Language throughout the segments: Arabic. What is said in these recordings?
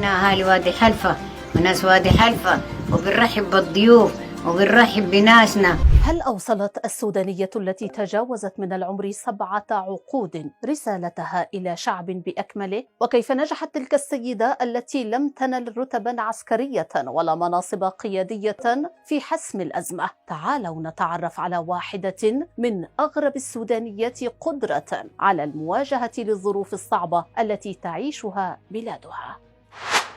احنا اهالي وادي حلفة وناس وادي حلفة، وبنرحب بالضيوف وبنرحب بناسنا. هل أوصلت السودانية التي تجاوزت من العمر 7 عقود رسالتها إلى شعب بأكمله؟ وكيف نجحت تلك السيدة التي لم تنل رتبا عسكرية ولا مناصب قيادية في حسم الأزمة؟ تعالوا نتعرف على واحدة من أغرب السودانيات قدرة على المواجهة للظروف الصعبة التي تعيشها بلادها.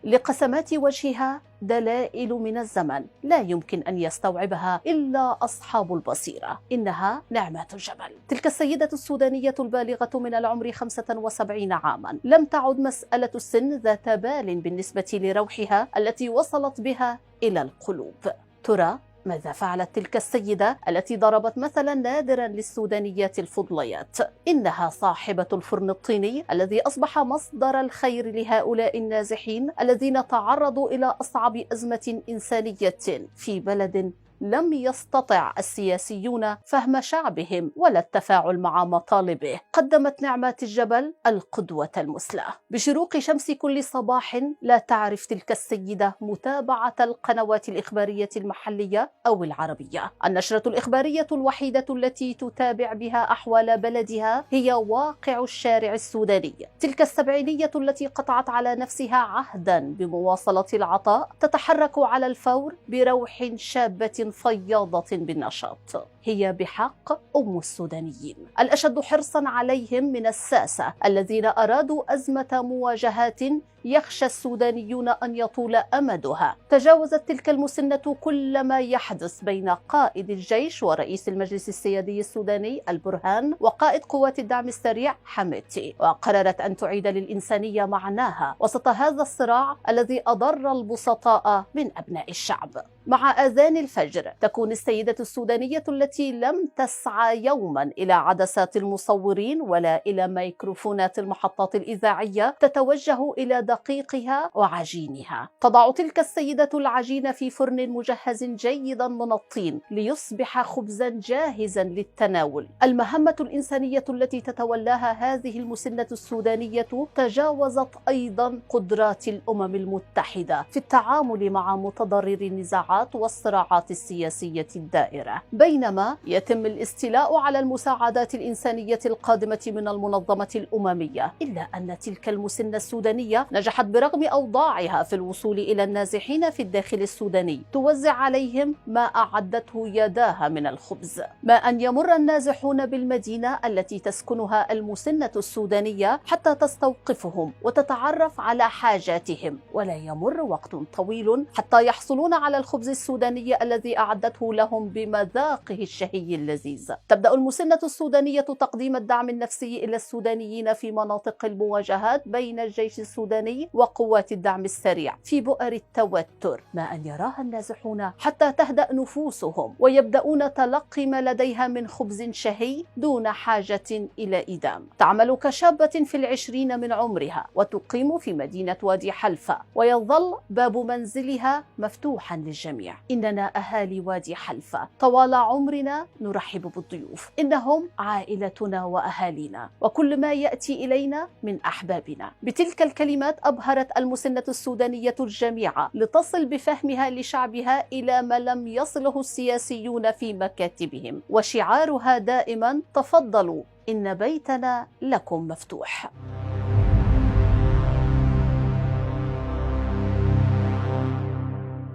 لقسمات وجهها دلائل من الزمن لا يمكن أن يستوعبها إلا أصحاب البصيرة. إنها نعمة الجبل، تلك السيدة السودانية البالغة من العمر 75 عاما. لم تعد مسألة السن ذات بال بالنسبة لروحها التي وصلت بها إلى القلوب. ترى ماذا فعلت تلك السيدة التي ضربت مثلا نادرا للسودانيات الفضليات؟ إنها صاحبة الفرن الطيني الذي أصبح مصدر الخير لهؤلاء النازحين الذين تعرضوا إلى أصعب أزمة إنسانية في بلد لم يستطع السياسيون فهم شعبهم ولا التفاعل مع مطالبه. قدمت نعمات الجبل القدوة المثلى. بشروق شمس كل صباح لا تعرف تلك السيدة متابعة القنوات الإخبارية المحلية أو العربية. النشرة الإخبارية الوحيدة التي تتابع بها أحوال بلدها هي واقع الشارع السوداني. تلك السبعينية التي قطعت على نفسها عهدا بمواصلة العطاء تتحرك على الفور بروح شابة فياضة بالنشاط. هي بحق أم السودانيين، الأشد حرصا عليهم من الساسة الذين أرادوا أزمة مواجهات يخشى السودانيون أن يطول أمدها. تجاوزت تلك المسنة كل ما يحدث بين قائد الجيش ورئيس المجلس السيادي السوداني البرهان وقائد قوات الدعم السريع حميدتي، وقررت أن تعيد للإنسانية معناها وسط هذا الصراع الذي أضر البسطاء من أبناء الشعب. مع آذان الفجر تكون السيدة السودانية التي لم تسعى يوما إلى عدسات المصورين ولا إلى ميكروفونات المحطات الإذاعية تتوجه إلى دقيقها وعجينها. تضع تلك السيدة العجين في فرن مجهز جيدا من الطين ليصبح خبزا جاهزا للتناول. المهمة الإنسانية التي تتولاها هذه المسنة السودانية تجاوزت أيضا قدرات الأمم المتحدة في التعامل مع متضرر النزاعات والصراعات السياسية الدائرة. بينما يتم الاستيلاء على المساعدات الإنسانية القادمة من المنظمة الأممية، إلا أن تلك المسنة السودانية نجحت برغم أوضاعها في الوصول إلى النازحين في الداخل السوداني، توزع عليهم ما أعدته يداها من الخبز. ما أن يمر النازحون بالمدينة التي تسكنها المسنة السودانية حتى تستوقفهم وتتعرف على حاجاتهم، ولا يمر وقت طويل حتى يحصلون على الخبز السوداني الذي أعدته لهم بمذاقه الشهي اللذيذ. تبدأ المسنة السودانية تقديم الدعم النفسي إلى السودانيين في مناطق المواجهات بين الجيش السوداني وقوات الدعم السريع في بؤر التوتر، ما أن يراها النازحون حتى تهدأ نفوسهم ويبدأون تلقي ما لديها من خبز شهي دون حاجة إلى إدام. تعمل كشابة في العشرين من عمرها وتقيم في مدينة وادي حلفة، ويظل باب منزلها مفتوحا للجميع. إننا أهالي وادي حلفة طوال عمرنا نرحب بالضيوف، إنهم عائلتنا وأهالينا وكل ما يأتي إلينا من أحبابنا. بتلك الكلمات أبهرت المسنة السودانية الجميع لتصل بفهمها لشعبها إلى ما لم يصله السياسيون في مكاتبهم، وشعارها دائما: تفضلوا إن بيتنا لكم مفتوح.